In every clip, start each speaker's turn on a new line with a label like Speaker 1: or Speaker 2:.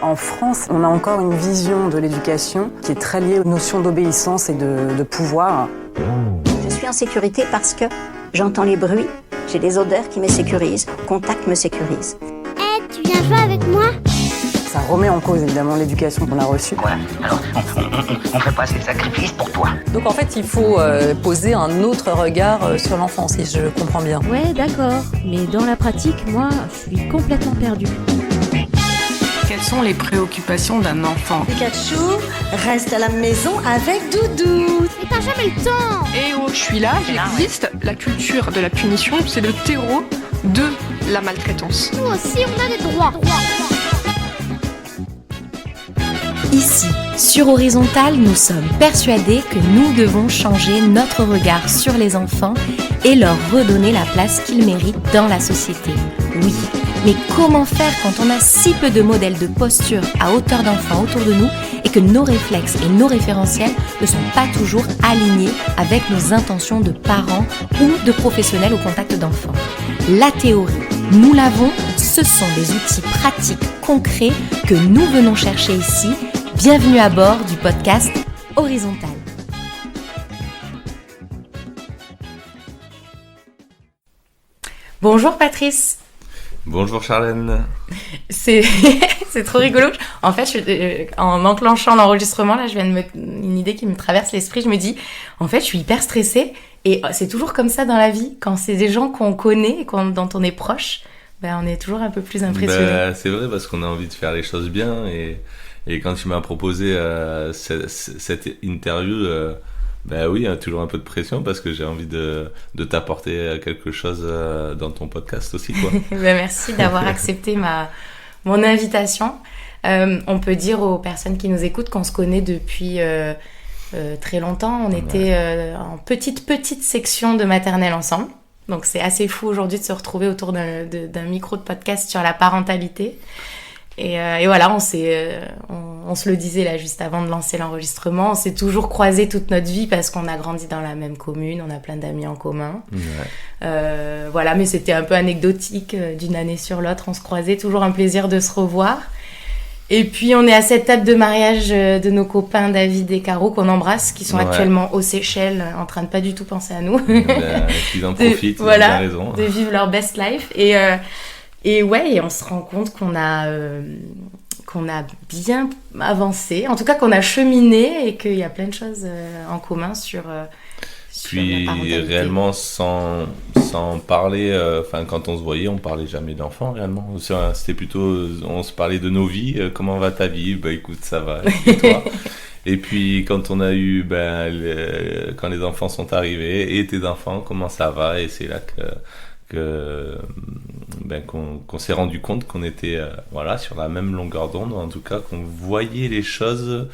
Speaker 1: En France, on a encore une vision de l'éducation qui est très liée aux notions d'obéissance et de pouvoir.
Speaker 2: Je suis en sécurité parce que j'entends les bruits, j'ai des odeurs qui me sécurisent, le contact me sécurise.
Speaker 3: Tu viens jouer avec moi ?
Speaker 1: Ça remet en cause évidemment l'éducation qu'on a reçue.
Speaker 4: Voilà, alors on fait pas ces sacrifices pour toi.
Speaker 5: Donc en fait, il faut poser un autre regard sur l'enfant, si je comprends bien.
Speaker 6: Ouais, d'accord. Mais dans la pratique, moi, je suis complètement perdue.
Speaker 7: Quelles sont les préoccupations d'un enfant ?
Speaker 8: Pikachu reste à la maison avec Doudou.
Speaker 3: Mais t'as jamais le temps.
Speaker 7: Et oh, je suis là, j'existe. La culture de la punition, c'est le terreau de la maltraitance.
Speaker 3: Nous aussi, on a des droits.
Speaker 9: Ici, sur Horizontal, nous sommes persuadés que nous devons changer notre regard sur les enfants et leur redonner la place qu'ils méritent dans la société. Oui, mais comment faire quand on a si peu de modèles de posture à hauteur d'enfants autour de nous et que nos réflexes et nos référentiels ne sont pas toujours alignés avec nos intentions de parents ou de professionnels au contact d'enfants ? La théorie, nous l'avons, ce sont des outils pratiques, concrets que nous venons chercher ici. Bienvenue à bord du podcast Horizontal. Bonjour Patrice.
Speaker 10: Bonjour Charlène.
Speaker 9: C'est trop rigolo. En fait, en enclenchant l'enregistrement, là, je viens de une idée qui me traverse l'esprit. Je me dis, en fait, je suis hyper stressée. Et c'est toujours comme ça dans la vie. Quand c'est des gens qu'on connaît et dont on est proche, on est toujours un peu plus impressionné.
Speaker 10: C'est vrai, parce qu'on a envie de faire les choses bien. Et quand tu m'as proposé cette interview, oui, il y a toujours un peu de pression parce que j'ai envie de t'apporter quelque chose dans ton podcast aussi, quoi.
Speaker 9: Merci d'avoir accepté mon invitation. On peut dire aux personnes qui nous écoutent qu'on se connaît depuis très longtemps. On était en petite section de maternelle ensemble. Donc c'est assez fou aujourd'hui de se retrouver autour d'un micro de podcast sur la parentalité. Et voilà, on se le disait là juste avant de lancer l'enregistrement, on s'est toujours croisés toute notre vie parce qu'on a grandi dans la même commune, on a plein d'amis en commun. Ouais. Voilà, mais c'était un peu anecdotique d'une année sur l'autre, on se croisait, toujours un plaisir de se revoir. Et puis on est à cette table de mariage de nos copains David et Caro qu'on embrasse, qui sont actuellement aux Seychelles, en train de pas du tout penser à nous.
Speaker 10: Ils en profitent,
Speaker 9: voilà,
Speaker 10: ils ont raison.
Speaker 9: De vivre leur best life. Et on se rend compte qu'on a bien avancé, en tout cas qu'on a cheminé et qu'il y a plein de choses en commun sur
Speaker 10: puis
Speaker 9: la parentalité.
Speaker 10: Réellement sans parler, quand on se voyait, on parlait jamais d'enfants réellement. C'était plutôt, on se parlait de nos vies, comment va ta vie ? Écoute, ça va, et toi ? Et puis quand on a eu, quand les enfants sont arrivés, et tes enfants, comment ça va ? Et c'est là qu'on s'est rendu compte qu'on était sur la même longueur d'onde, en tout cas qu'on voyait les choses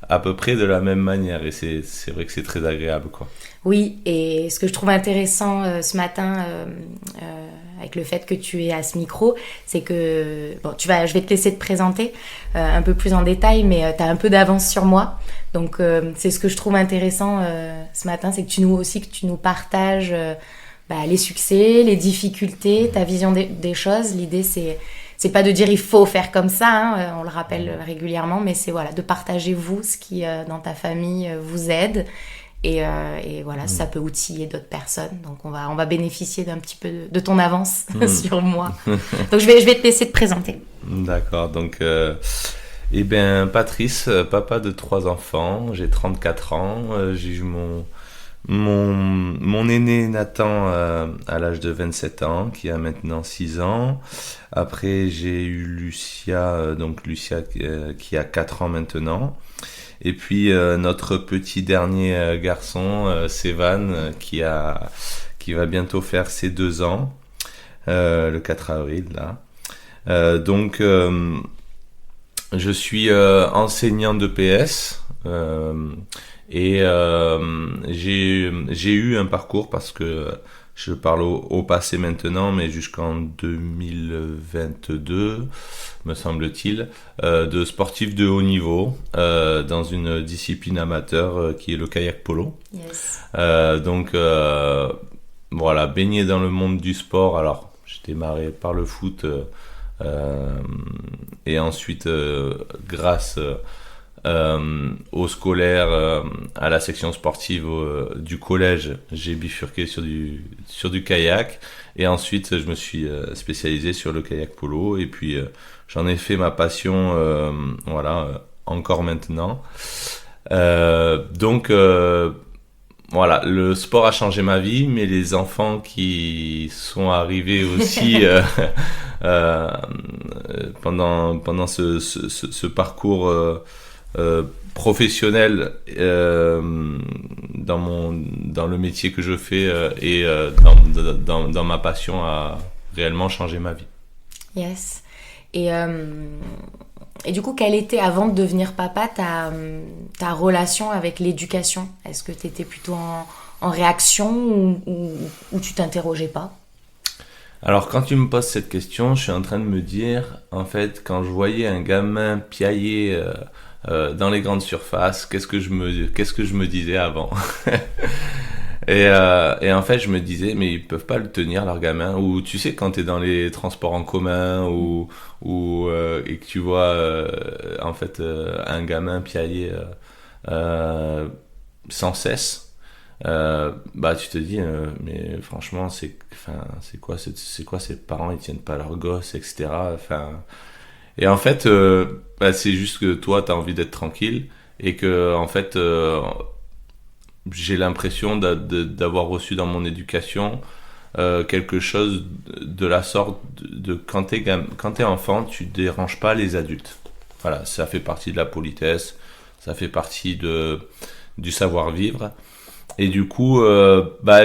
Speaker 10: à peu près de la même manière, et c'est vrai que c'est très agréable, quoi.
Speaker 9: Oui, et ce que je trouve intéressant ce matin avec le fait que tu es à ce micro, c'est que je vais te laisser te présenter un peu plus en détail, mais tu as un peu d'avance sur moi, donc c'est ce que je trouve intéressant ce matin, c'est que tu nous partages les succès, les difficultés, ta vision des choses. L'idée, c'est pas de dire il faut faire comme ça, on le rappelle régulièrement, mais c'est de partager vous ce qui dans ta famille vous aide, et voilà, ça peut outiller d'autres personnes. Donc on va bénéficier d'un petit peu de ton avance sur moi. Donc je vais te laisser te présenter.
Speaker 10: D'accord. Donc Patrice, papa de 3 enfants, j'ai 34 ans, j'ai eu mon aîné Nathan à l'âge de 27 ans, qui a maintenant 6 ans. Après, j'ai eu Lucia qui a 4 ans maintenant. Et puis notre petit dernier garçon, Sévan, qui va bientôt faire ses 2 ans, le 4 avril là. Donc je suis enseignant de PS. Et j'ai eu un parcours, parce que je parle au passé maintenant, mais jusqu'en 2022, me semble-t-il, de sportif de haut niveau dans une discipline amateur qui est le kayak polo.
Speaker 9: Yes.
Speaker 10: Baigné dans le monde du sport. Alors, j'ai démarré par le foot Et ensuite, grâce au scolaire, à la section sportive du collège, j'ai bifurqué sur du kayak. Et ensuite, je me suis spécialisé sur le kayak polo. Et puis, j'en ai fait ma passion, encore maintenant. Donc, voilà, le sport a changé ma vie, mais les enfants qui sont arrivés aussi pendant ce parcours professionnel dans le métier que je fais et dans ma passion a réellement changé ma vie.
Speaker 9: Yes. Et du coup, quelle était, avant de devenir papa, ta relation avec l'éducation ? Est-ce que tu étais plutôt en réaction ou tu t'interrogeais pas ?
Speaker 10: Alors, quand tu me poses cette question, je suis en train de me dire, en fait, quand je voyais un gamin piailler dans les grandes surfaces, qu'est-ce que je me disais avant ? Et en fait, je me disais, mais ils peuvent pas le tenir, leur gamin. Ou tu sais, quand t'es dans les transports en commun et que tu vois en fait un gamin piailler sans cesse, bah tu te dis, mais franchement, c'est quoi ces parents, ils tiennent pas leur gosse, etc. Enfin, et en fait, c'est juste que toi, t'as envie d'être tranquille et que en fait. J'ai l'impression d'avoir reçu dans mon éducation quelque chose de la sorte de quand t'es enfant, tu déranges pas les adultes. Voilà, ça fait partie de la politesse, ça fait partie du savoir-vivre. Et du coup,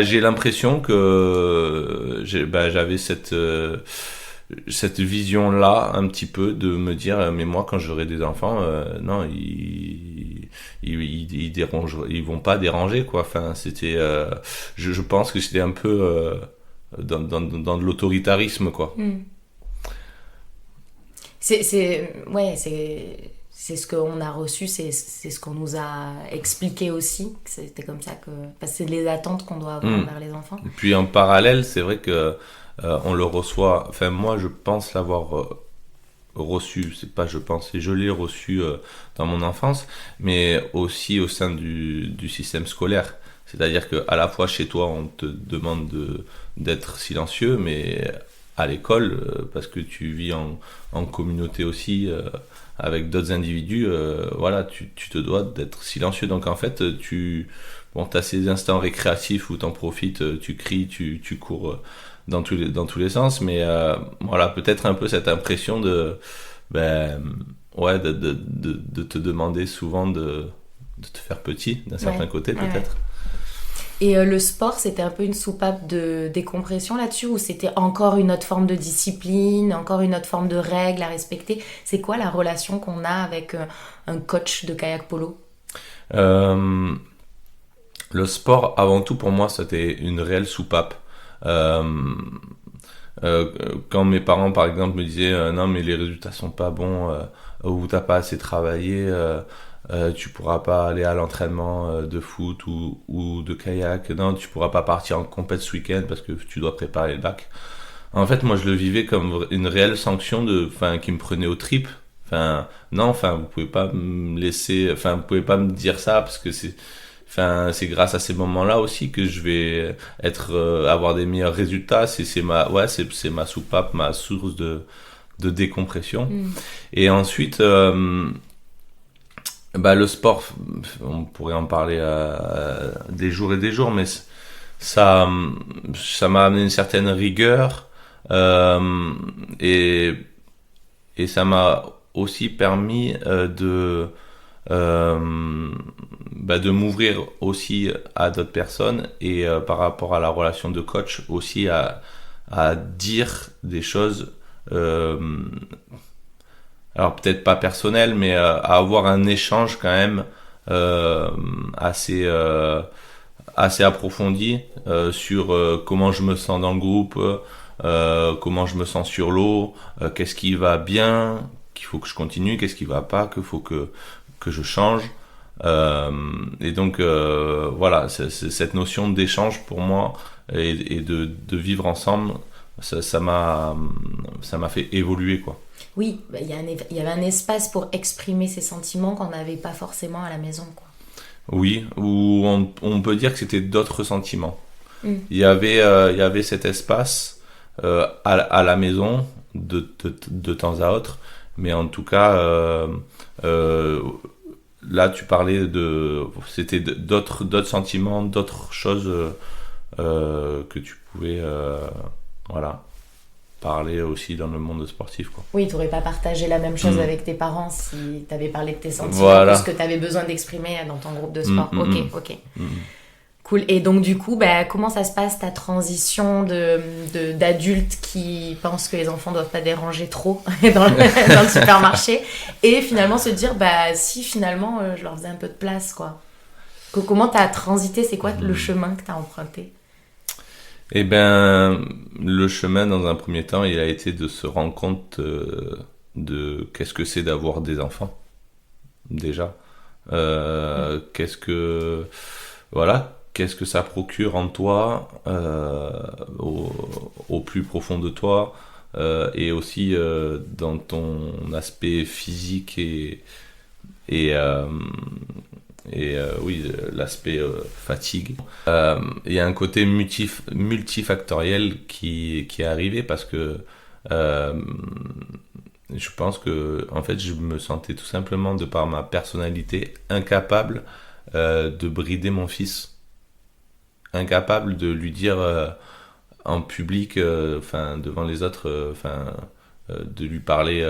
Speaker 10: j'ai l'impression que j'avais cette vision-là un petit peu de me dire, mais moi quand j'aurai des enfants, non, ils vont pas déranger, quoi. Enfin, c'était, je pense que c'était un peu dans de l'autoritarisme, quoi.
Speaker 9: C'est ce qu'on a reçu, c'est ce qu'on nous a expliqué aussi. C'était comme ça parce que c'est les attentes qu'on doit avoir vers les enfants.
Speaker 10: Et puis en parallèle, c'est vrai que on le reçoit. Enfin, moi, je pense l'avoir reçu. C'est pas je pense, je l'ai reçu dans mon enfance, mais aussi au sein du système scolaire. C'est-à-dire que à la fois chez toi, on te demande d'être silencieux, mais à l'école, parce que tu vis en communauté aussi, avec d'autres individus, voilà, tu te dois d'être silencieux. Donc en fait, t'as ces instants récréatifs où t'en profites, tu cries, tu cours dans tous les sens, mais voilà, peut-être un peu cette impression de te demander souvent de te faire petit d'un certain côté, peut-être.
Speaker 9: Ouais. Et le sport, c'était un peu une soupape de décompression là-dessus, ou c'était encore une autre forme de discipline, encore une autre forme de règles à respecter ? C'est quoi la relation qu'on a avec un coach de kayak polo ?
Speaker 10: Le sport, avant tout, pour moi, c'était une réelle soupape. Quand mes parents, par exemple, me disaient non, mais les résultats sont pas bons, ou t'as pas assez travaillé, tu pourras pas aller à l'entraînement de foot ou de kayak, non, tu pourras pas partir en compète ce week-end parce que tu dois préparer le bac. En fait, moi, je le vivais comme une réelle sanction qui me prenait aux tripes. Non, vous pouvez pas me laisser, vous pouvez pas me dire ça parce que c'est grâce à ces moments-là aussi que je vais avoir des meilleurs résultats. C'est ma soupape, ma source de décompression. Et ensuite, le sport, on pourrait en parler des jours et des jours, mais ça m'a amené une certaine rigueur, et ça m'a aussi permis de m'ouvrir aussi à d'autres personnes, et par rapport à la relation de coach aussi à dire des choses, alors peut-être pas personnelles, mais à avoir un échange quand même assez approfondi sur comment je me sens dans le groupe, comment je me sens sur l'eau, qu'est-ce qui va bien, qu'il faut que je continue, qu'est-ce qui va pas, qu'il faut que je change. Et donc voilà, c'est cette notion d'échange pour moi et de vivre ensemble, ça m'a fait évoluer, quoi.
Speaker 9: Oui, il y avait un espace pour exprimer ses sentiments qu'on n'avait pas forcément à la maison, quoi.
Speaker 10: Oui, ou on peut dire que c'était d'autres sentiments. Il y avait cet espace à la maison de temps à autre, mais en tout cas, là tu parlais c'était d'autres sentiments, d'autres choses que tu pouvais parler aussi dans le monde sportif, quoi.
Speaker 9: Oui, tu n'aurais pas partagé la même chose avec tes parents si tu avais parlé de tes sentiments,
Speaker 10: voilà.
Speaker 9: Ce que tu avais besoin d'exprimer dans ton groupe de sport. Ok. Cool. Et donc, du coup, comment ça se passe ta transition d'adulte qui pense que les enfants ne doivent pas déranger trop dans le supermarché et finalement se dire, si finalement je leur faisais un peu de place, quoi. Comment tu as transité? C'est quoi le chemin que tu as emprunté?
Speaker 10: Eh ben, le chemin, dans un premier temps, il a été de se rendre compte de qu'est-ce que c'est d'avoir des enfants, déjà. Qu'est-ce que ça procure en toi, au plus profond de toi, et aussi dans ton aspect physique et oui, l'aspect fatigue. Il y a un côté multifactoriel qui est arrivé parce que je pense que en fait je me sentais tout simplement, de par ma personnalité, incapable de brider mon fils, incapable de lui dire en public, devant les autres, de lui parler,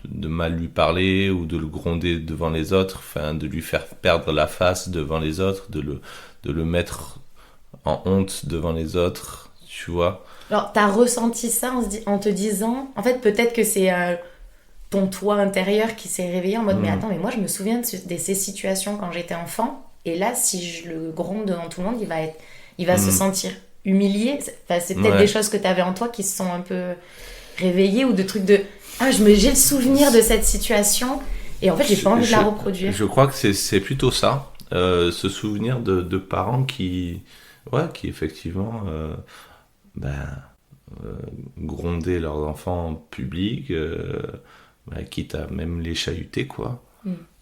Speaker 10: de mal lui parler ou de le gronder devant les autres, de lui faire perdre la face devant les autres, de le mettre en honte devant les autres, tu vois.
Speaker 9: Alors, t'as ressenti ça en te disant, en fait, peut-être que c'est ton toi intérieur qui s'est réveillé en mode, mais attends, mais moi je me souviens de ces situations quand j'étais enfant, et là, si je le gronde devant tout le monde, il va se sentir humilié. C'est peut-être des choses que t'avais en toi qui se sont un peu réveillées, ou de trucs de... j'ai le souvenir de cette situation et en fait j'ai pas envie de la reproduire.
Speaker 10: Je crois que c'est plutôt ça, ce souvenir de parents qui effectivement grondaient leurs enfants en public, quitte à même les chahuter, quoi.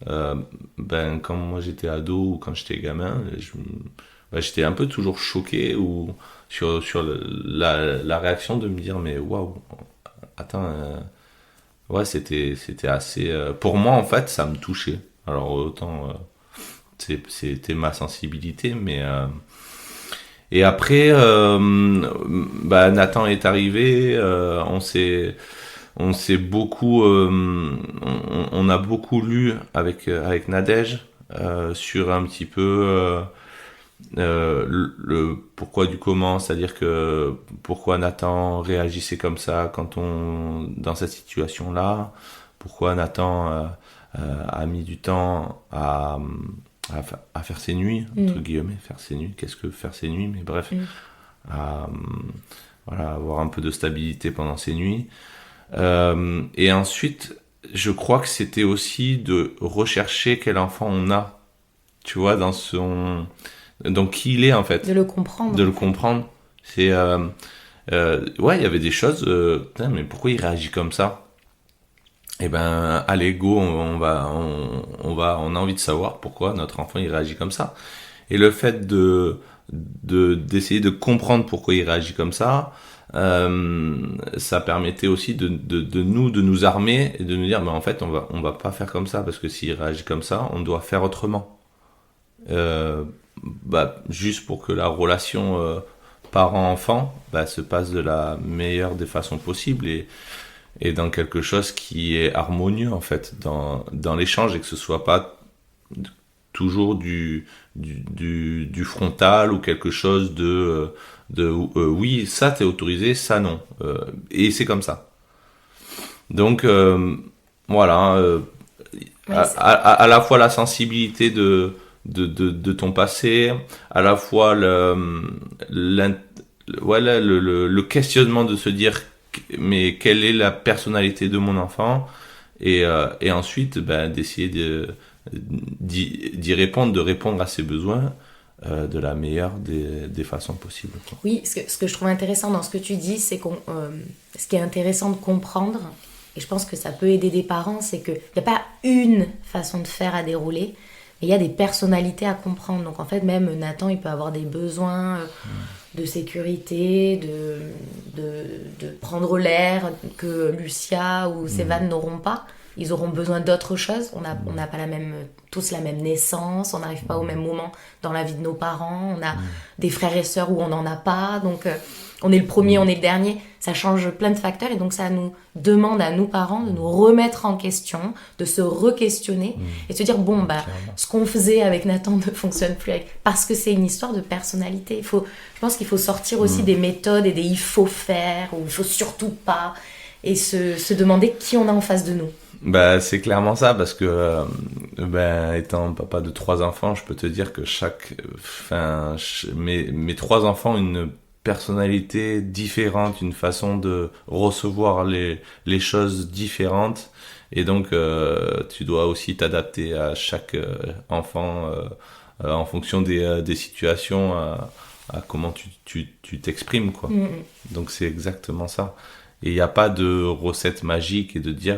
Speaker 10: Quand moi j'étais ado ou quand j'étais gamin, j'étais un peu toujours choqué sur la réaction de me dire, mais waouh, attends, c'était assez... pour moi, en fait, ça me touchait. Alors, autant, c'était ma sensibilité, mais... Et après, Nathan est arrivé, on s'est beaucoup... on a beaucoup lu avec Nadège sur un petit peu... le pourquoi du comment, c'est-à-dire que pourquoi Nathan réagissait comme ça dans cette situation-là, pourquoi Nathan a mis du temps à faire ses nuits, entre guillemets, faire ses nuits, qu'est-ce que faire ses nuits, mais bref, avoir un peu de stabilité pendant ses nuits. Et ensuite, je crois que c'était aussi de rechercher quel enfant on a, tu vois, dans son... Donc qui il est, en fait.
Speaker 9: De le comprendre.
Speaker 10: C'est il y avait des choses, mais pourquoi il réagit comme ça? Allez, go, on a envie de savoir pourquoi notre enfant il réagit comme ça. Et le fait d'essayer de comprendre pourquoi il réagit comme ça, ça permettait aussi de nous armer et de nous dire, mais en fait on va pas faire comme ça, parce que s'il réagit comme ça, on doit faire autrement. Juste pour que la relation parent-enfant se passe de la meilleure des façons possibles et dans quelque chose qui est harmonieux, en fait, dans l'échange, et que ce soit pas toujours du frontal ou quelque chose de oui, ça t'es autorisé, ça non, et c'est comme ça. Donc voilà, à la fois la sensibilité de ton passé, à la fois le questionnement de se dire, mais quelle est la personnalité de mon enfant, et ensuite d'essayer d'y répondre, de répondre à ses besoins de la meilleure des façons possibles, quoi.
Speaker 9: Oui, ce que je trouve intéressant dans ce que tu dis, c'est ce qui est intéressant de comprendre, et je pense que ça peut aider des parents, c'est qu'il n'y a pas une façon de faire à dérouler, mais il y a des personnalités à comprendre. Donc en fait, même Nathan, il peut avoir des besoins de sécurité, de prendre l'air que Lucia ou Sévan n'auront pas. Ils auront besoin d'autre chose. On n'a pas tous la même naissance, on n'arrive pas au même moment dans la vie de nos parents, on a des frères et sœurs où on n'en a pas, donc on est le premier, on est le dernier. Ça change plein de facteurs et donc ça nous demande à nous parents de nous remettre en question, de se re-questionner et de se dire ce qu'on faisait avec Nathan ne fonctionne plus parce que c'est une histoire de personnalité. Je pense qu'il faut sortir aussi des méthodes et des il faut faire ou il faut surtout pas et se demander qui on a en face de nous.
Speaker 10: C'est clairement ça, parce que étant papa de 3 enfants, je peux te dire que mes 3 enfants ont une personnalité différente, une façon de recevoir les choses différentes, et donc tu dois aussi t'adapter à chaque enfant en fonction des situations, à comment tu t'exprimes, quoi. Donc c'est exactement ça, et il n'y a pas de recette magique et de dire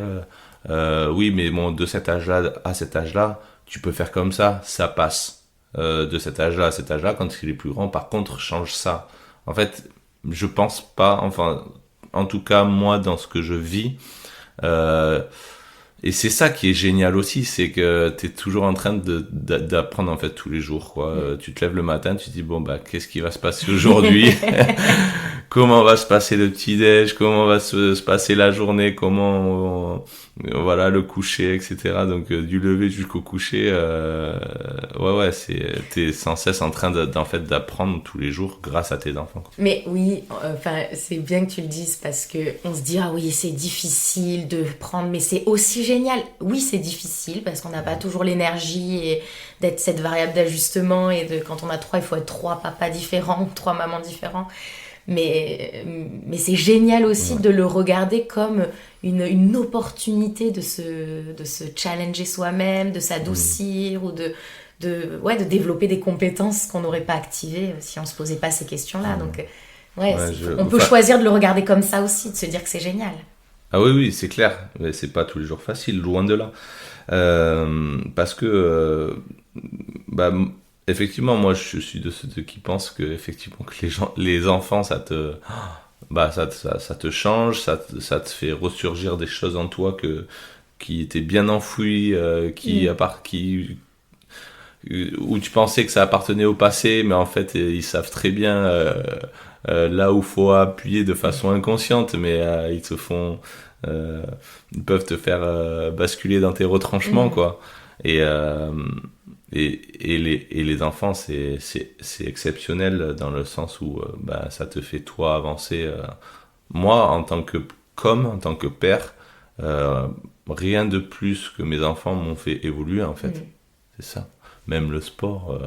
Speaker 10: oui, mais bon, de cet âge-là à cet âge-là, tu peux faire comme ça passe. De cet âge-là à cet âge-là, quand il est plus grand, par contre, change ça. En fait, je pense pas, enfin, en tout cas, moi, dans ce que je vis, et c'est ça qui est génial aussi, c'est que t'es toujours en train d'apprendre, en fait, tous les jours, quoi. Tu te lèves le matin, tu te dis, qu'est-ce qui va se passer aujourd'hui? Comment va se passer le petit-déj? Comment va se passer la journée? Comment, le coucher, etc. Donc, du lever jusqu'au coucher, t'es sans cesse en train d'apprendre tous les jours grâce à tes enfants, quoi.
Speaker 9: Mais oui, c'est bien que tu le dises parce que on se dit, ah oui, c'est difficile de prendre, mais c'est aussi génial. Oui, c'est difficile parce qu'on n'a pas toujours l'énergie et d'être cette variable d'ajustement et quand on a 3, il faut être 3 papas différents, 3 mamans différents. Mais c'est génial aussi de le regarder comme une opportunité de se challenger soi-même, de s'adoucir ou de développer des compétences qu'on n'aurait pas activées si on se posait pas ces questions-là. Donc on peut choisir de le regarder comme ça aussi, de se dire que c'est génial.
Speaker 10: Ah oui, c'est clair, mais c'est pas tous les jours facile, loin de là. Parce que effectivement, moi je suis de ceux qui pensent que les enfants, ça te change, ça te fait ressurgir des choses en toi qui étaient bien enfouies, où tu pensais que ça appartenait au passé, mais en fait ils savent très bien là où faut appuyer de façon inconsciente, mais ils peuvent te faire basculer dans tes retranchements, quoi. Et les enfants, c'est exceptionnel dans le sens où ça te fait toi avancer. Moi, en tant que père, rien de plus que mes enfants m'ont fait évoluer, en fait. C'est ça. Même le sport,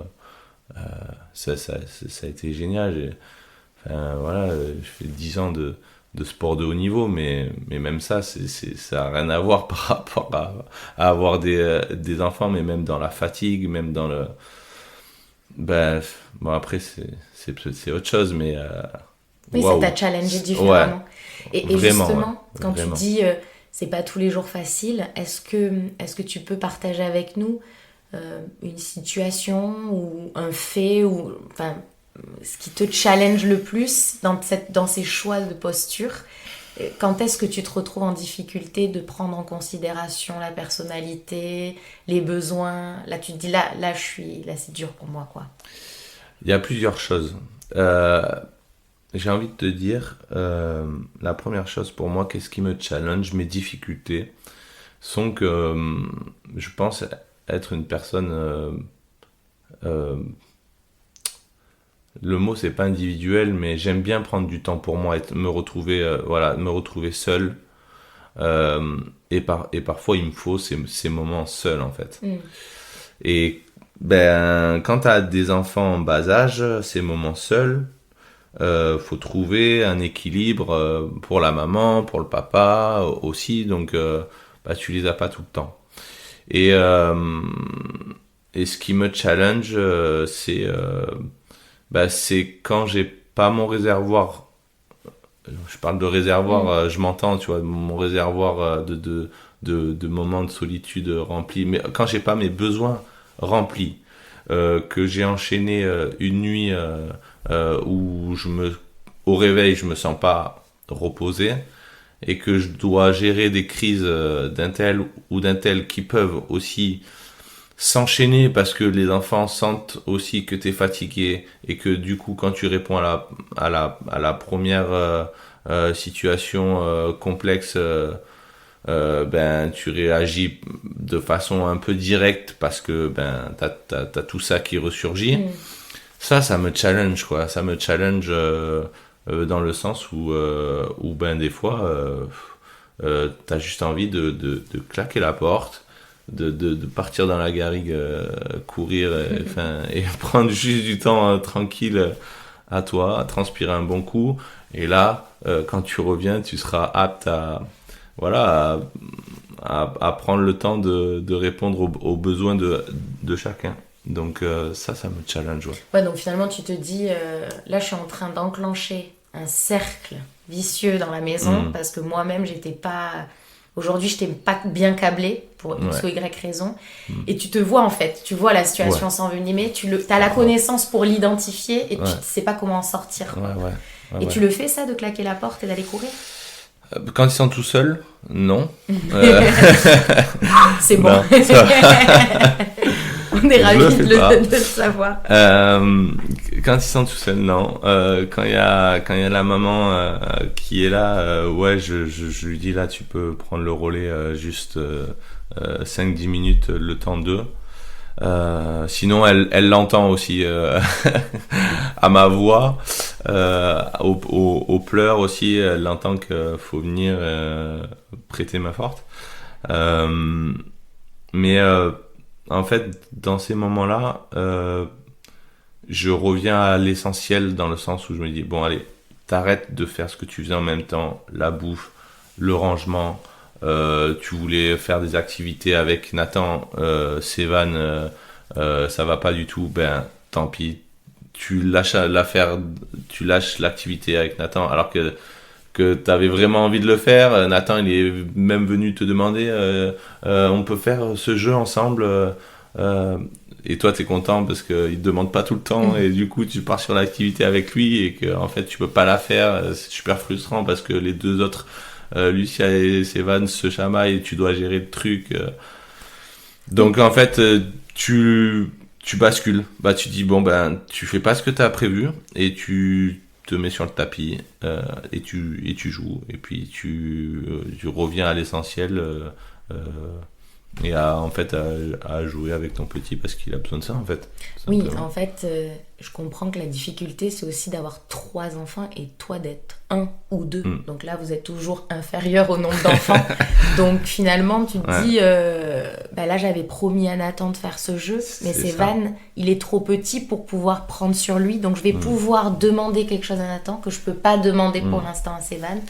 Speaker 10: ça a été génial. Je fais 10 ans de sport de haut niveau, mais même ça, ça n'a rien à voir par rapport à avoir des enfants, mais même dans la fatigue, même dans le... après, c'est autre chose, mais...
Speaker 9: oui, ça t'a challengé différemment.
Speaker 10: Ouais,
Speaker 9: et
Speaker 10: vraiment,
Speaker 9: justement, quand tu dis c'est pas tous les jours facile, est-ce que tu peux partager avec nous une situation ou un fait ou... ce qui te challenge le plus dans ces choix de posture? Quand est-ce que tu te retrouves en difficulté de prendre en considération la personnalité, les besoins? Là, tu te dis, là c'est dur pour moi, quoi.
Speaker 10: Il y a plusieurs choses. J'ai envie de te dire, la première chose pour moi, qu'est-ce qui me challenge, mes difficultés, sont que je pense être une personne... le mot c'est pas individuel, mais j'aime bien prendre du temps pour moi, me retrouver seul, et parfois il me faut ces moments seuls, en fait. Et quand t'as des enfants en bas âge, ces moments seuls, faut trouver un équilibre pour la maman, pour le papa aussi, donc tu les as pas tout le temps. Et ce qui me challenge, c'est quand j'ai pas mon réservoir. Je parle de réservoir, je m'entends, tu vois, mon réservoir de moments de solitude remplis. Mais quand j'ai pas mes besoins remplis, que j'ai enchaîné une nuit où au réveil, je me sens pas reposé, et que je dois gérer des crises d'un tel ou d'un tel qui peuvent aussi s'enchaîner parce que les enfants sentent aussi que t'es fatigué, et que du coup quand tu réponds à la première situation complexe, tu réagis de façon un peu directe parce que t'as tout ça qui ressurgit. Ça me challenge, quoi. Ça me challenge dans le sens où des fois t'as juste envie de claquer la porte, de partir dans la garrigue, courir et prendre juste du temps tranquille à toi, à transpirer un bon coup, et là quand tu reviens tu seras apte à prendre le temps de répondre aux besoins de chacun. Donc ça me challenge.
Speaker 9: Ouais, donc finalement tu te dis là je suis en train d'enclencher un cercle vicieux dans la maison parce que moi-même aujourd'hui je t'ai pas bien câblé pour X ou Y raison, et tu te vois en fait, tu vois la situation s'envenimer, t'as la connaissance pour l'identifier et tu sais pas comment en sortir. Et tu le fais ça, de claquer la porte et d'aller courir?
Speaker 10: Quand ils sont tout seuls, non.
Speaker 9: C'est bon.
Speaker 10: Non,
Speaker 9: on est ravis de le savoir.
Speaker 10: Quand ils sont tout seuls, non. Quand il y a la maman qui est là, je lui dis là, tu peux prendre le relais juste 5-10 minutes, le temps d'eux. Sinon elle l'entend aussi à ma voix, aux pleurs aussi, elle l'entend qu'il faut venir prêter main forte. Mais en fait dans ces moments-là, je reviens à l'essentiel, dans le sens où je me dis bon allez, t'arrêtes de faire ce que tu faisais en même temps, la bouffe, le rangement. Tu voulais faire des activités avec Nathan, Sévan, ça va pas du tout, tant pis, tu lâches l'activité avec Nathan, alors que t'avais vraiment envie de le faire. Nathan il est même venu te demander on peut faire ce jeu ensemble, et toi t'es content parce qu'il te demande pas tout le temps, et du coup tu pars sur l'activité avec lui et que en fait tu peux pas la faire. C'est super frustrant parce que les deux autres, Lucia et Sévan, se chamaillent et tu dois gérer le truc. Donc en fait tu bascules. Tu dis tu fais pas ce que t'as prévu et tu te mets sur le tapis et tu joues, et puis tu reviens à l'essentiel, et à jouer avec ton petit parce qu'il a besoin de ça en fait.
Speaker 9: Oui, en fait je comprends que la difficulté c'est aussi d'avoir 3 enfants et toi d'être 1 ou 2. Donc là vous êtes toujours inférieur au nombre d'enfants. Donc finalement tu te dis là j'avais promis à Nathan de faire ce jeu, mais Sévan il est trop petit pour pouvoir prendre sur lui, donc je vais pouvoir demander quelque chose à Nathan que je peux pas demander pour l'instant à Sévan.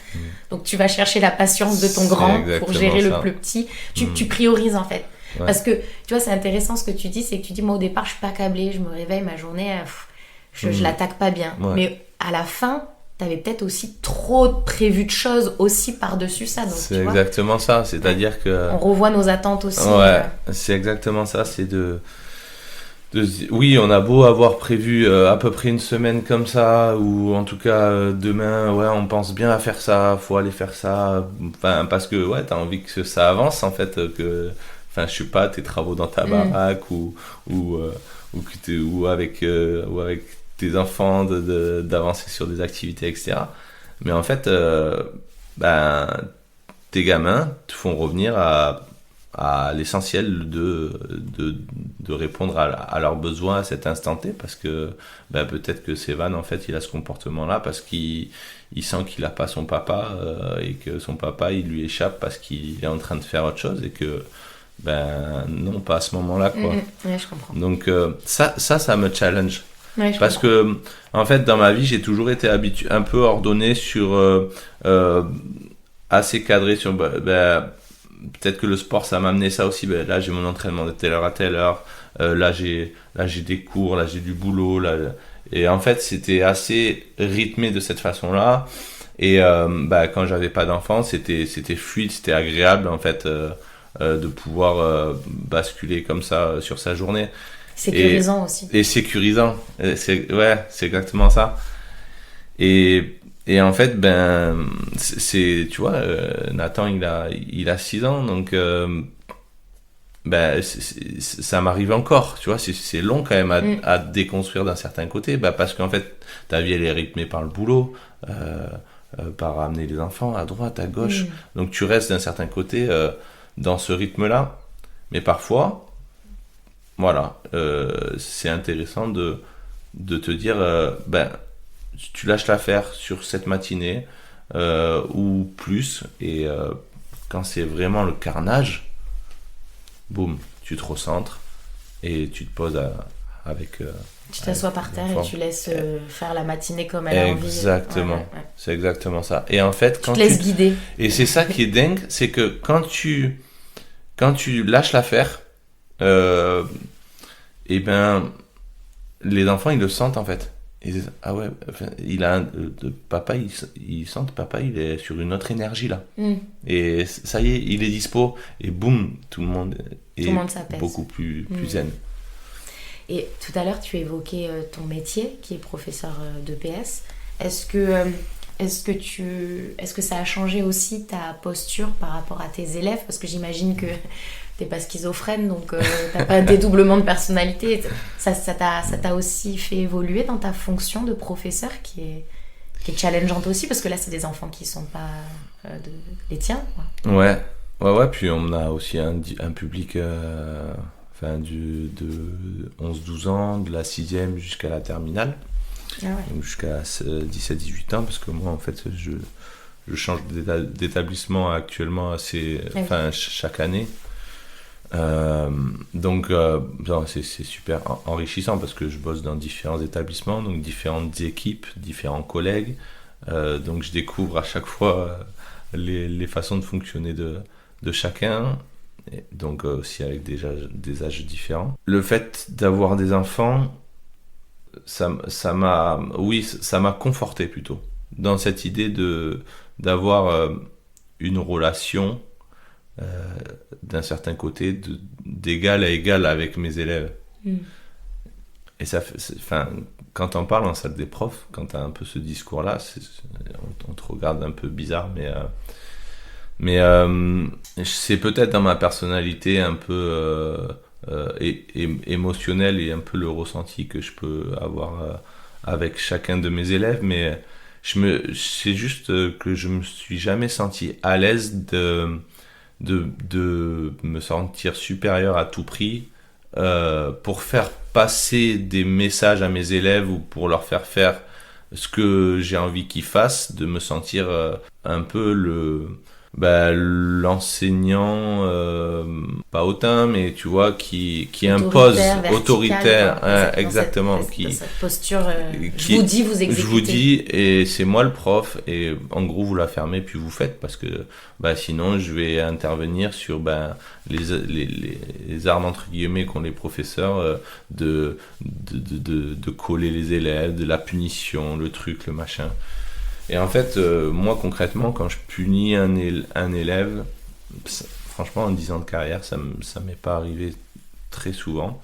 Speaker 9: Donc tu vas chercher la patience de ton grand pour gérer le plus petit. Tu priorises en fait. Parce que tu vois, c'est intéressant ce que tu dis, c'est que tu dis moi au départ je suis pas câblée, je me réveille, ma journée je l'attaque pas bien, mais à la fin t'avais peut-être aussi trop prévu de choses aussi par-dessus ça. Donc,
Speaker 10: c'est exactement ça, c'est-à-dire que
Speaker 9: on revoit nos attentes aussi.
Speaker 10: C'est exactement ça, c'est oui, on a beau avoir prévu à peu près une semaine comme ça, ou en tout cas demain, on pense bien à faire ça, faut aller faire ça, parce que t'as envie que ça avance en fait, que je sais pas, tes travaux dans ta baraque ou avec tes enfants d'avancer sur des activités, etc. Mais en fait tes gamins te font revenir à l'essentiel de répondre à leurs besoins à cet instant T, parce que peut-être que Sévan en fait il a ce comportement là parce qu'il sent qu'il a pas son papa, et que son papa il lui échappe parce qu'il est en train de faire autre chose, et que non, pas à ce moment là quoi.
Speaker 9: Je comprends.
Speaker 10: Donc ça me challenge, parce que en fait dans ma vie j'ai toujours été un peu ordonné sur assez cadré sur peut-être que le sport, ça m'a amené ça aussi. Ben, là, j'ai mon entraînement de telle heure à telle heure. Là, j'ai des cours, là, j'ai du boulot. Là, et en fait, c'était assez rythmé de cette façon-là. Et quand j'avais pas d'enfant, c'était fluide, c'était agréable en fait de pouvoir basculer comme ça sur sa journée.
Speaker 9: Sécurisant aussi.
Speaker 10: Et sécurisant, c'est exactement ça. Et en fait, c'est tu vois, Nathan il a 6 ans, donc ça m'arrive encore, tu vois, c'est long quand même à déconstruire d'un certain côté, parce qu'en fait ta vie elle est rythmée par le boulot, par amener les enfants à droite, à gauche. Donc tu restes d'un certain côté dans ce rythme-là. Mais parfois, voilà, c'est intéressant de te dire, tu lâches l'affaire sur cette matinée ou plus. Et quand c'est vraiment le carnage, boum, tu te recentres et tu te poses avec...
Speaker 9: tu t'assois par terre et tu laisses faire la matinée comme elle a envie.
Speaker 10: Exactement, ouais. C'est exactement ça. Et en fait, quand
Speaker 9: tu te laisses guider.
Speaker 10: Et c'est ça qui est dingue, c'est que quand tu lâches l'affaire, les enfants ils le sentent en fait. Ils disent ah ouais, papa ils sentent papa il est sur une autre énergie là. Et ça y est, il est dispo et boum, tout le monde est beaucoup plus zen.
Speaker 9: Et tout à l'heure, tu évoquais ton métier, qui est professeur de PS. Est-ce que ça a changé aussi ta posture par rapport à tes élèves ? Parce que j'imagine que t'es pas schizophrène, donc t'as pas un dédoublement de personnalité. Ça t'a aussi fait évoluer dans ta fonction de professeur, qui est challengeante aussi, parce que là, c'est des enfants qui sont pas les tiens, quoi.
Speaker 10: Ouais. Puis on a aussi un public... de 11-12 ans, de la 6e jusqu'à la terminale, donc jusqu'à 17-18 ans, parce que moi en fait je change d'établissement actuellement chaque année, donc c'est super enrichissant parce que je bosse dans différents établissements, donc différentes équipes, différents collègues, donc je découvre à chaque fois les façons de fonctionner de chacun. Et donc aussi avec des âges différents. Le fait d'avoir des enfants, ça m'a conforté plutôt dans cette idée d'avoir une relation d'un certain côté d'égal à égal avec mes élèves. Et ça fait, quand t'en parles en salle des profs, quand t'as un peu ce discours-là, on te regarde un peu bizarre, mais c'est peut-être dans ma personnalité un peu émotionnelle et un peu le ressenti que je peux avoir avec chacun de mes élèves, mais c'est juste que je me suis jamais senti à l'aise de me sentir supérieur à tout prix pour faire passer des messages à mes élèves ou pour leur faire ce que j'ai envie qu'ils fassent, de me sentir un peu l'enseignant pas hautain, mais tu vois qui impose, autoritaire, exactement,
Speaker 9: dans cette posture je vous dis, vous exécutez,
Speaker 10: je vous dis et c'est moi le prof, et en gros vous la fermez puis vous faites, parce que sinon je vais intervenir sur les armes entre guillemets qu'ont les professeurs, de coller les élèves, de la punition, le truc, le machin. Et en fait, moi concrètement, quand je punis un élève, franchement, en 10 ans de carrière, ça m'est pas arrivé très souvent.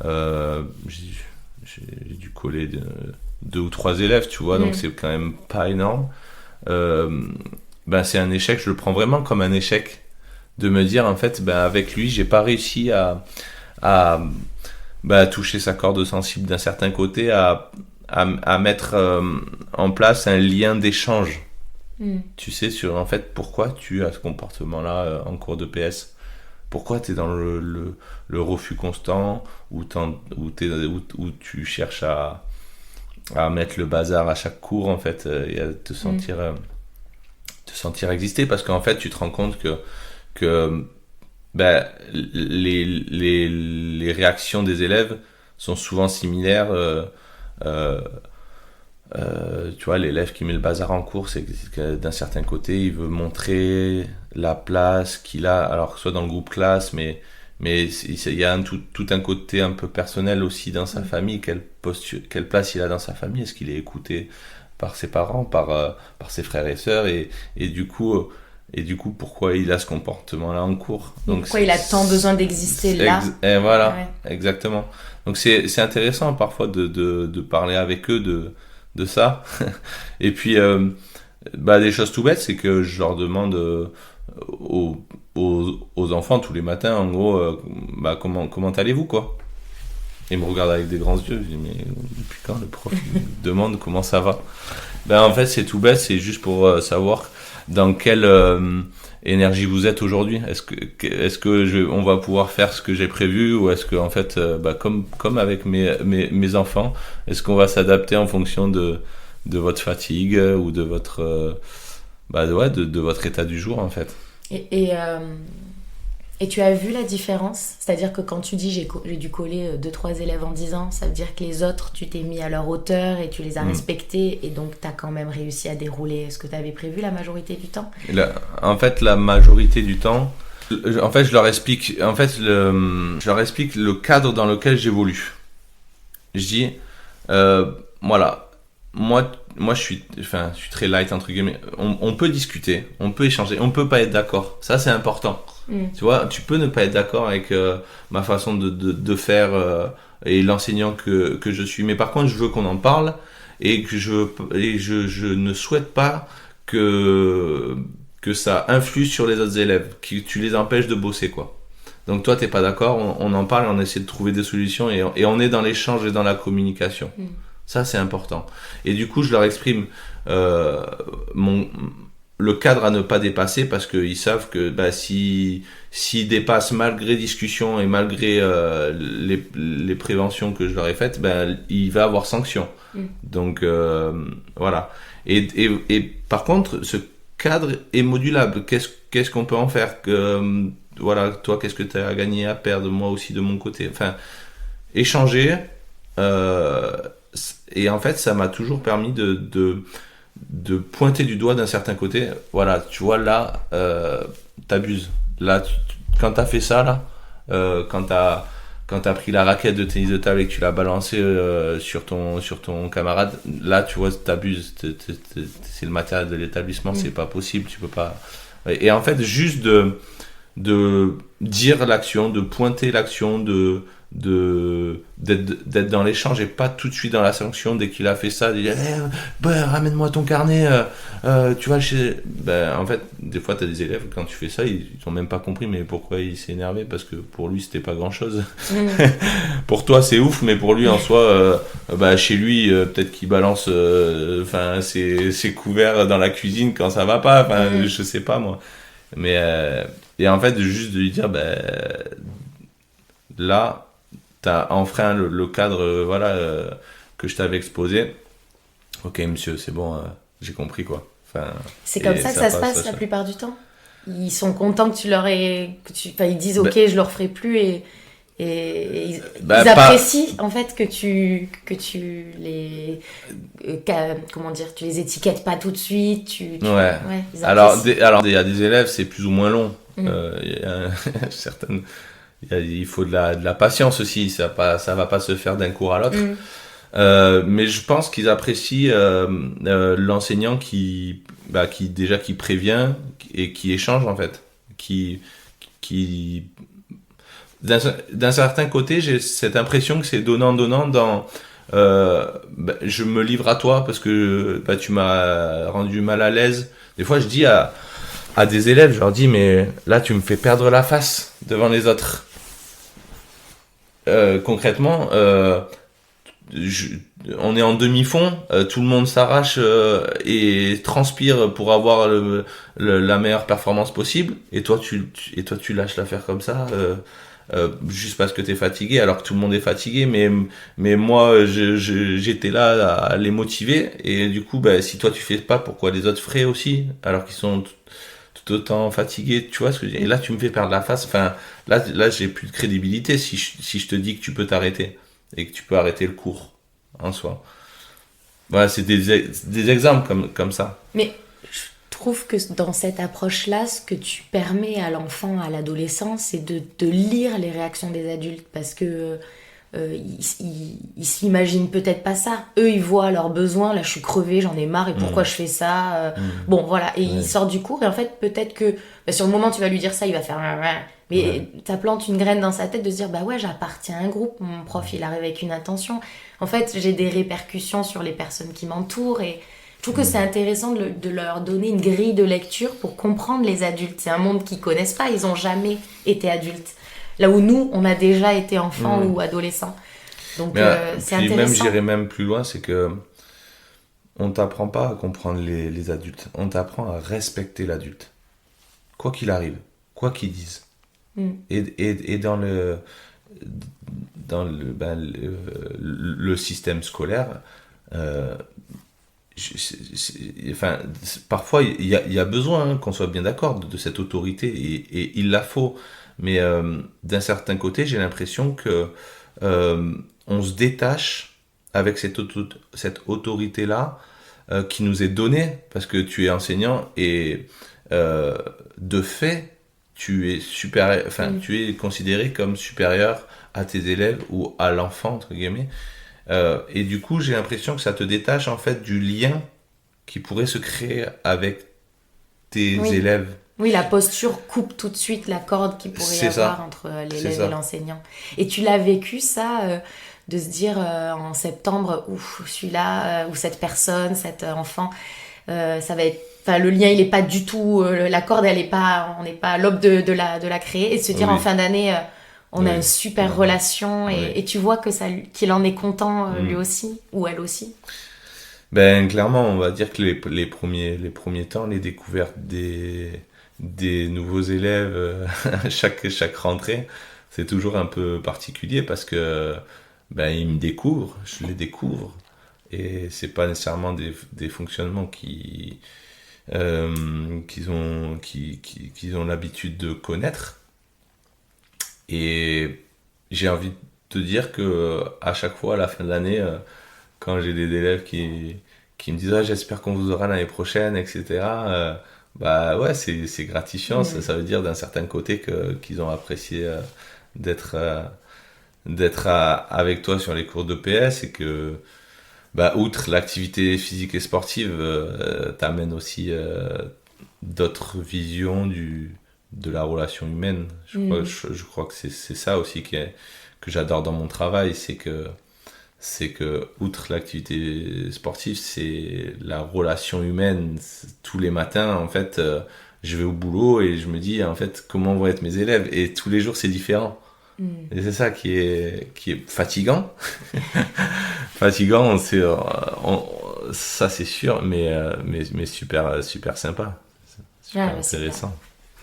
Speaker 10: J'ai dû coller 2 ou 3 élèves, tu vois, donc c'est quand même pas énorme. C'est un échec, je le prends vraiment comme un échec, de me dire, en fait, avec lui, j'ai pas réussi à toucher sa corde sensible d'un certain côté, à mettre en place un lien d'échange. Tu sais, sur en fait pourquoi tu as ce comportement-là en cours de PS, pourquoi tu es dans le refus constant, où tu cherches à mettre le bazar à chaque cours en fait, et à te sentir exister, parce qu'en fait tu te rends compte que les réactions des élèves sont souvent similaires tu vois, l'élève qui met le bazar en cours, c'est que d'un certain côté, il veut montrer la place qu'il a, alors que ce soit dans le groupe classe, mais il y a tout un côté un peu personnel aussi dans sa famille. Quelle place il a dans sa famille? Est-ce qu'il est écouté par ses parents, par ses frères et sœurs, et du coup, pourquoi il a ce comportement-là en cours? Donc,
Speaker 9: pourquoi il a tant besoin d'exister là?
Speaker 10: Et voilà, exactement. Donc c'est intéressant parfois de parler avec eux de ça. Et puis des choses tout bêtes, c'est que je leur demande aux enfants tous les matins, en gros, comment allez-vous, quoi? Ils me regardent avec des grands yeux. Je dis, mais depuis quand le prof demande comment ça va? En fait, c'est tout bête, c'est juste pour savoir dans quelle énergie vous êtes aujourd'hui. Est-ce que on va pouvoir faire ce que j'ai prévu, ou est-ce que, en fait, comme avec mes enfants, est-ce qu'on va s'adapter en fonction de votre fatigue ou de votre de votre état du jour, en fait.
Speaker 9: Et tu as vu la différence? C'est-à-dire que quand tu dis j'ai dû coller 2-3 élèves en 10 ans, ça veut dire que les autres, tu t'es mis à leur hauteur et tu les as respectés, et donc tu as quand même réussi à dérouler ce que tu avais prévu la majorité du temps?
Speaker 10: En fait, la majorité du temps, en fait, je leur explique le cadre dans lequel j'évolue. Je dis, voilà, moi je suis très light, entre guillemets. On peut discuter, on peut échanger, on peut pas être d'accord. Ça, c'est important. Tu vois, tu peux ne pas être d'accord avec ma façon de faire et l'enseignant que je suis. Mais par contre, je veux qu'on en parle, et que je ne souhaite pas que ça influe sur les autres élèves, que tu les empêches de bosser, quoi. Donc toi, t'es pas d'accord, on en parle, on essaie de trouver des solutions, et on est dans l'échange et dans la communication. Ça, c'est important. Et du coup, je leur exprime le cadre à ne pas dépasser, parce qu'ils savent que s'ils dépassent malgré discussion et malgré les préventions que je leur ai faites, il va avoir sanction. Donc voilà. Et par contre, ce cadre est modulable. Qu'est-ce qu'on peut en faire? Voilà, toi, qu'est-ce que tu as à gagner, à perdre, moi aussi de mon côté. Enfin, échanger. Et en fait, ça m'a toujours permis de pointer du doigt d'un certain côté. Voilà, tu vois, là, t'abuses. Là, quand t'as fait ça, là, quand t'as pris la raquette de tennis de table et que tu l'as balancée sur ton camarade, là, tu vois, t'abuses. C'est le matériel de l'établissement, c'est pas possible, tu peux pas. Et en fait, juste de dire l'action, de pointer l'action, d'être dans l'échange, et pas tout de suite dans la sanction dès qu'il a fait ça, de dire ramène-moi ton carnet, tu vois, en fait, des fois t'as des élèves, quand tu fais ça, ils ont même pas compris mais pourquoi il s'est énervé, parce que pour lui c'était pas grand chose. Pour toi c'est ouf, mais pour lui en soi, chez lui peut-être qu'il balance ses couverts dans la cuisine quand ça va pas, je sais pas moi, mais et en fait juste de lui dire là t'as enfreint le cadre que je t'avais exposé. Ok monsieur, c'est bon, j'ai compris, quoi.
Speaker 9: C'est comme ça que ça se passe la plupart du temps. Ils sont contents que tu leur aies... ils disent ok, je le referai plus, et ils apprécient en fait que tu les... comment dire, tu les étiquettes pas tout de suite.
Speaker 10: Ouais. Alors il y a des élèves, c'est plus ou moins long. Il y a certaines... Il faut de la patience aussi, ça va pas se faire d'un cours à l'autre. Mais je pense qu'ils apprécient l'enseignant qui prévient et qui échange, en fait, qui d'un certain côté, j'ai cette impression que c'est donnant dans je me livre à toi parce que tu m'as rendu mal à l'aise. Des fois je dis à des élèves, je leur dis mais là tu me fais perdre la face devant les autres. Concrètement, on est en demi-fond, tout le monde s'arrache et transpire pour avoir la meilleure performance possible, et toi tu lâches l'affaire comme ça, juste parce que t'es fatigué, alors que tout le monde est fatigué, mais moi j'étais là à les motiver, et du coup si toi tu fais pas, pourquoi les autres feraient aussi, alors qu'ils sont tout autant fatigués, tu vois ce que je dis. Et là tu me fais perdre la face, là j'ai plus de crédibilité si je te dis que tu peux t'arrêter et que tu peux arrêter le cours en soi. Voilà, c'est des exemples comme ça.
Speaker 9: Mais je trouve que dans cette approche-là, ce que tu permets à l'enfant, à l'adolescent, c'est de lire les réactions des adultes, parce que ils s'imaginent peut-être pas ça. Eux, ils voient leurs besoins. Là, je suis crevée, j'en ai marre, et pourquoi je fais ça Bon, voilà. Et il sort du cours, et en fait, peut-être que sur le moment, tu vas lui dire ça, il va faire... Mais ça plante une graine dans sa tête de se dire, bah ouais, j'appartiens à un groupe, mon prof, il arrive avec une intention. En fait, j'ai des répercussions sur les personnes qui m'entourent, et je trouve que c'est intéressant de leur donner une grille de lecture pour comprendre les adultes. C'est un monde qu'ils connaissent pas, ils ont jamais été adultes. Là où nous, on a déjà été enfants ou adolescents. Donc, c'est intéressant.
Speaker 10: Même, j'irais même plus loin, c'est que on t'apprend pas à comprendre les adultes. On t'apprend à respecter l'adulte. Quoi qu'il arrive, quoi qu'il dise. Et dans le système scolaire, parfois il y a besoin qu'on soit bien d'accord de cette autorité, et il la faut. Mais d'un certain côté, j'ai l'impression que on se détache avec cette autorité-là qui nous est donnée parce que tu es enseignant, et de fait, tu es tu es considéré comme supérieur à tes élèves ou à l'enfant, entre guillemets. Et du coup, j'ai l'impression que ça te détache en fait du lien qui pourrait se créer avec tes élèves.
Speaker 9: Oui, la posture coupe tout de suite la corde qu'il pourrait y avoir entre l'élève et l'enseignant. Et tu l'as vécu, ça, de se dire en septembre, celui-là, ou cette personne, cet enfant, ça va être... Enfin, le lien, il n'est pas du tout... la corde, elle est pas... On n'est pas à l'aube de la créer. Et de se dire en fin d'année, on a une super relation. Et tu vois que qu'il en est content, lui aussi, ou elle aussi.
Speaker 10: Ben, clairement, on va dire que les premiers temps, les découvertes des nouveaux élèves chaque rentrée, c'est toujours un peu particulier parce que ils me découvrent, je les découvre, et c'est pas nécessairement des fonctionnements qu'ils ont l'habitude de connaître. Et j'ai envie de te dire que à chaque fois à la fin de l'année, quand j'ai des élèves qui me disent j'espère qu'on vous aura l'année prochaine, etc., c'est gratifiant. Ça veut dire d'un certain côté qu'ils ont apprécié d'être avec toi sur les cours de PS, et que outre l'activité physique et sportive, t'amènes aussi d'autres visions de la relation humaine. Je crois que c'est ça aussi que j'adore dans mon travail, c'est que outre l'activité sportive, c'est la relation humaine. Tous les matins, en fait, je vais au boulot et je me dis, en fait, comment vont être mes élèves, et tous les jours c'est différent. Et c'est ça qui est fatigant. Fatigant, ça c'est sûr, mais super sympa. Super intéressant.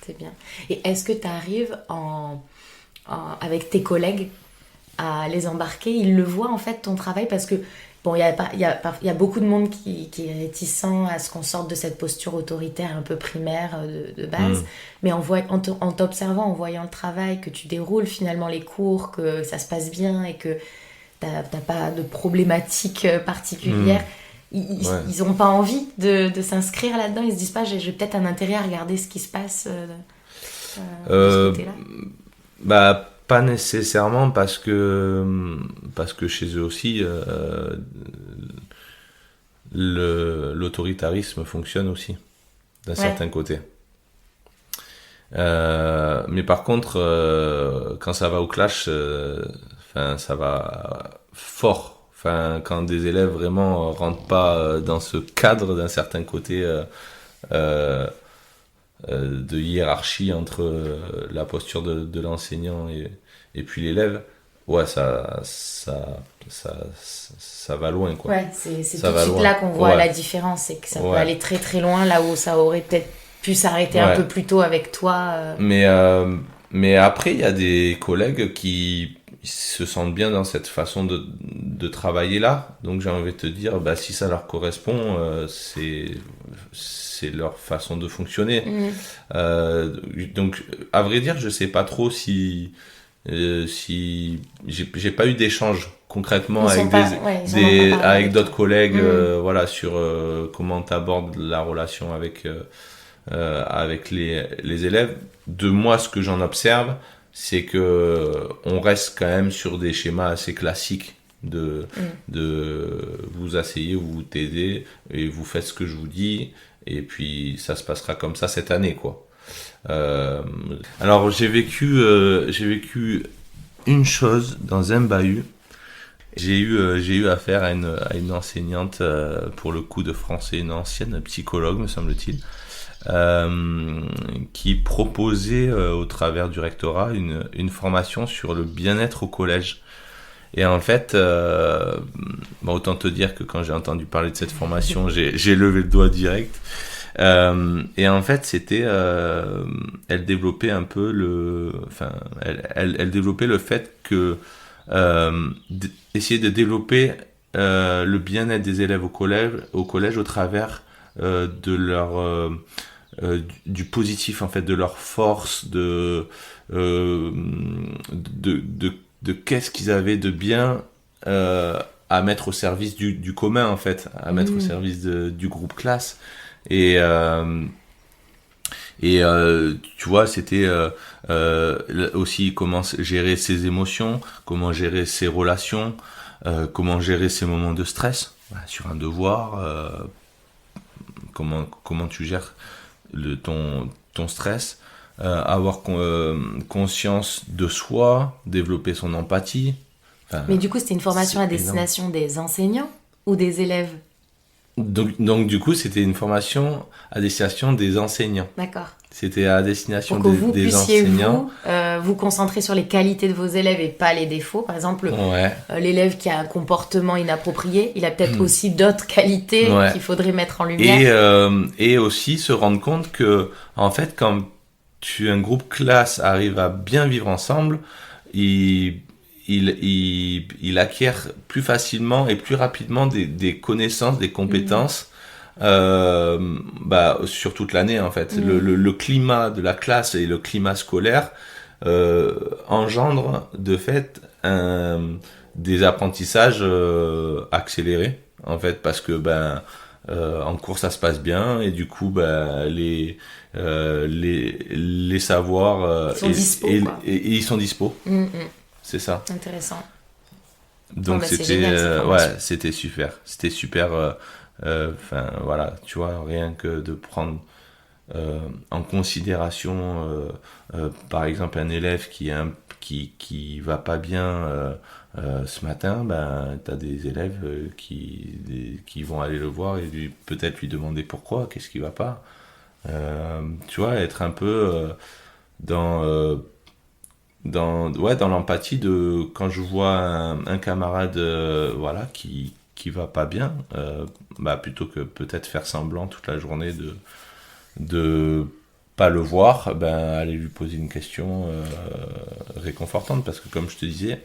Speaker 9: C'est bien. Et est-ce que tu arrives avec tes collègues à les embarquer? Ils le voient en fait ton travail, parce que bon, il y a beaucoup de monde qui est réticent à ce qu'on sorte de cette posture autoritaire un peu primaire de base, mais en t'observant, en voyant le travail, que tu déroules finalement les cours, que ça se passe bien et que t'as pas de problématique particulière, ils ont pas envie de s'inscrire là-dedans. Ils se disent pas, j'ai peut-être un intérêt à regarder ce qui se passe de ce côté-là.
Speaker 10: Pas nécessairement, parce que chez eux aussi, l'autoritarisme fonctionne aussi, d'un certain côté. Mais par contre, quand ça va au clash, ça va fort. Quand des élèves vraiment rentrent pas dans ce cadre d'un certain côté de hiérarchie entre la posture de l'enseignant et puis l'élève, ça va loin, quoi.
Speaker 9: Ouais, c'est tout de suite là qu'on voit la différence, c'est que ça peut aller très très loin, là où ça aurait peut-être pu s'arrêter un peu plus tôt avec toi.
Speaker 10: Mais après, il y a des collègues qui se sentent bien dans cette façon de travailler là, donc j'ai envie de te dire, si ça leur correspond, c'est leur façon de fonctionner. Donc à vrai dire, je sais pas trop si j'ai pas eu d'échange concrètement
Speaker 9: Ils sont pas- ouais, ils en ont pas parlé
Speaker 10: avec
Speaker 9: avec
Speaker 10: d'autres collègues,
Speaker 9: Mm.
Speaker 10: voilà, sur comment tu abordes la relation avec les élèves. De moi, ce que j'en observe, c'est que on reste quand même sur des schémas assez classiques de vous asseyez, vous vous taisez et vous faites ce que je vous dis, et puis ça se passera comme ça cette année, quoi. Alors j'ai vécu une chose dans un bahut. J'ai eu affaire à une enseignante, pour le coup de français, une ancienne psychologue, me semble-t-il, qui proposait au travers du rectorat une formation sur le bien-être au collège. Et en fait, autant te dire que quand j'ai entendu parler de cette formation, j'ai levé le doigt direct. Et en fait, c'était, elle développait un peu elle développait le fait que essayer de développer le bien-être des élèves au collège au travers de leur du positif, en fait, de leur force, de qu'est-ce qu'ils avaient de bien à mettre au service du commun, en fait, à mettre au service du groupe classe. Et tu vois, c'était aussi comment gérer ses émotions, comment gérer ses relations, comment gérer ses moments de stress sur un devoir, comment tu gères ton stress, avoir conscience de soi, développer son empathie.
Speaker 9: Mais du coup, c'était une formation à
Speaker 10: c'est
Speaker 9: destination des enseignants ou des élèves?
Speaker 10: Donc du coup, c'était une formation à destination des enseignants.
Speaker 9: D'accord.
Speaker 10: C'était à destination
Speaker 9: Pour que vous
Speaker 10: des
Speaker 9: puissiez
Speaker 10: enseignants.
Speaker 9: vous concentrer sur les qualités de vos élèves et pas les défauts. Par exemple,
Speaker 10: Ouais.
Speaker 9: L'élève qui a un comportement inapproprié, il a peut-être aussi d'autres qualités
Speaker 10: Ouais.
Speaker 9: qu'il faudrait mettre en lumière.
Speaker 10: Et aussi se rendre compte que, en fait, quand un groupe classe arrive à bien vivre ensemble, il acquiert plus facilement et plus rapidement des connaissances, des compétences, sur toute l'année, en fait. Le climat de la classe et le climat scolaire engendre de fait des apprentissages accélérés, en fait, parce que en cours ça se passe bien, et du coup les savoirs
Speaker 9: Ils sont dispo, quoi.
Speaker 10: et ils sont dispo. C'est ça.
Speaker 9: Intéressant.
Speaker 10: Donc
Speaker 9: c'est
Speaker 10: c'était
Speaker 9: génial, cette formation.
Speaker 10: c'était super. Voilà, tu vois, rien que de prendre en considération par exemple un élève qui va pas bien ce matin, t'as des élèves qui vont aller le voir et peut-être lui demander pourquoi, qu'est-ce qui va pas, tu vois, être un peu dans l'empathie de quand je vois un camarade qui va pas bien, plutôt que peut-être faire semblant toute la journée de pas le voir, aller lui poser une question réconfortante, parce que comme je te disais,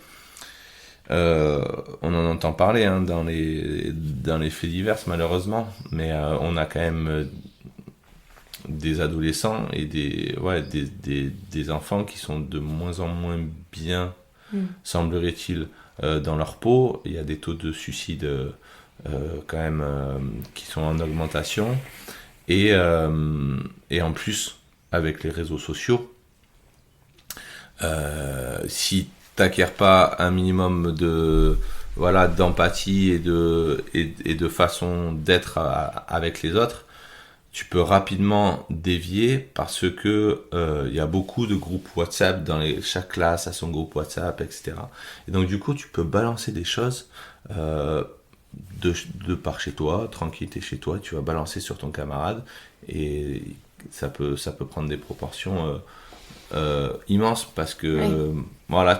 Speaker 10: on en entend parler dans les faits divers, malheureusement, mais on a quand même des adolescents et des enfants qui sont de moins en moins bien, semblerait-il, dans leur peau. Il y a des taux de suicide quand même qui sont en augmentation, et en plus avec les réseaux sociaux, si t'acquiers pas un minimum d'empathie et de façon d'être avec les autres, tu peux rapidement dévier, parce que y a beaucoup de groupes WhatsApp, chaque classe a son groupe WhatsApp, etc. Et donc du coup, tu peux balancer des choses de par chez toi, tranquille, t'es chez toi, tu vas balancer sur ton camarade, et ça peut prendre des proportions immenses, parce que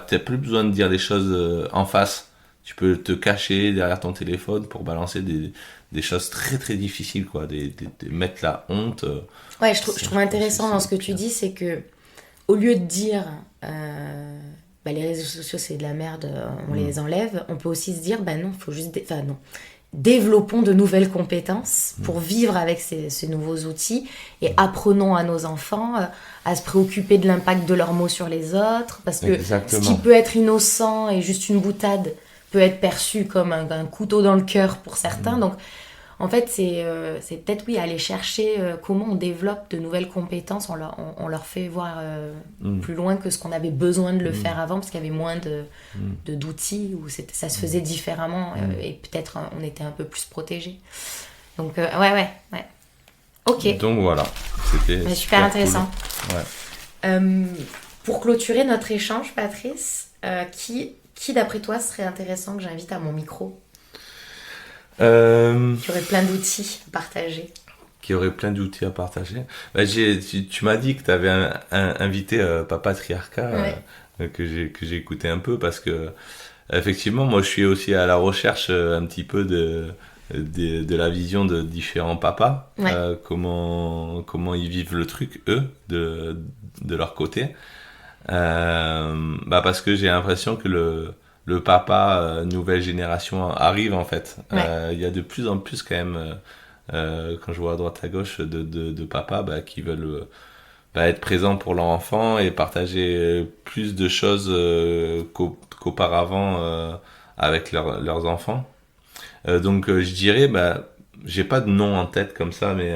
Speaker 10: t'as plus besoin de dire les choses en face. Tu peux te cacher derrière ton téléphone pour balancer des choses très très difficiles, quoi, mettre la honte.
Speaker 9: Ouais, je trouve intéressant dans ce que tu dis, c'est que au lieu de dire les réseaux sociaux c'est de la merde, on les enlève, on peut aussi se dire non, faut juste développons de nouvelles compétences pour vivre avec ces nouveaux outils, et apprenons à nos enfants à se préoccuper de l'impact de leurs mots sur les autres, parce que ce qui peut être innocent et juste une boutade peut être perçu comme un couteau dans le cœur pour certains. Donc, en fait, c'est peut-être, aller chercher comment on développe de nouvelles compétences. On leur fait voir plus loin que ce qu'on avait besoin de le faire avant, parce qu'il y avait moins d'outils, où ça se faisait différemment, et peut-être on était un peu plus protégés. Donc, ouais. Ok.
Speaker 10: Donc voilà, c'était
Speaker 9: super intéressant.
Speaker 10: Cool. Ouais.
Speaker 9: Pour clôturer notre échange, Patrice, qui d'après toi serait intéressant que j'invite à mon micro ? Qui aurait plein d'outils à partager.
Speaker 10: Tu m'as dit que tu avais invité Papatriarcat, que j'ai écouté un peu, parce que effectivement, moi je suis aussi à la recherche un petit peu de la vision de différents papas, comment ils vivent le truc, eux, de leur côté. Parce que j'ai l'impression que le papa nouvelle génération arrive, en fait. Il y a de plus en plus quand même, quand je vois à droite à gauche de papas qui veulent être présents pour leur enfant et partager plus de choses qu'auparavant avec leurs enfants. Donc je dirais, j'ai pas de nom en tête comme ça, mais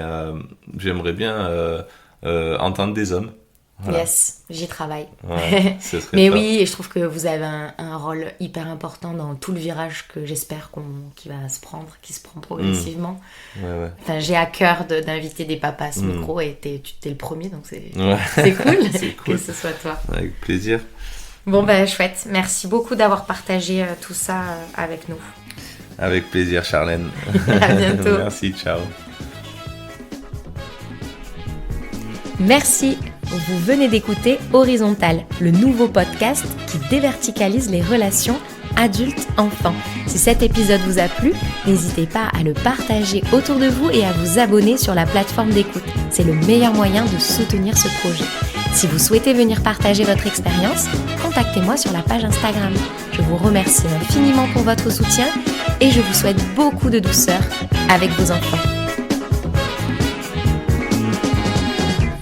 Speaker 10: j'aimerais bien entendre des hommes. Voilà.
Speaker 9: Yes, j'y travaille.
Speaker 10: Ouais,
Speaker 9: mais oui, et je trouve que vous avez un rôle hyper important dans tout le virage que j'espère qui se prend progressivement.
Speaker 10: Ouais.
Speaker 9: Enfin, j'ai à cœur d'inviter des papas à ce micro, et t'es le premier, donc c'est cool,
Speaker 10: c'est cool
Speaker 9: que ce soit toi.
Speaker 10: Avec plaisir.
Speaker 9: Bon, chouette. Merci beaucoup d'avoir partagé tout ça avec nous.
Speaker 10: Avec plaisir, Charlène.
Speaker 9: À bientôt.
Speaker 10: Merci, ciao.
Speaker 11: Merci. Vous venez d'écouter Horizontal, le nouveau podcast qui déverticalise les relations adultes-enfants. Si cet épisode vous a plu, n'hésitez pas à le partager autour de vous et à vous abonner sur la plateforme d'écoute. C'est le meilleur moyen de soutenir ce projet. Si vous souhaitez venir partager votre expérience, contactez-moi sur la page Instagram. Je vous remercie infiniment pour votre soutien et je vous souhaite beaucoup de douceur avec vos enfants.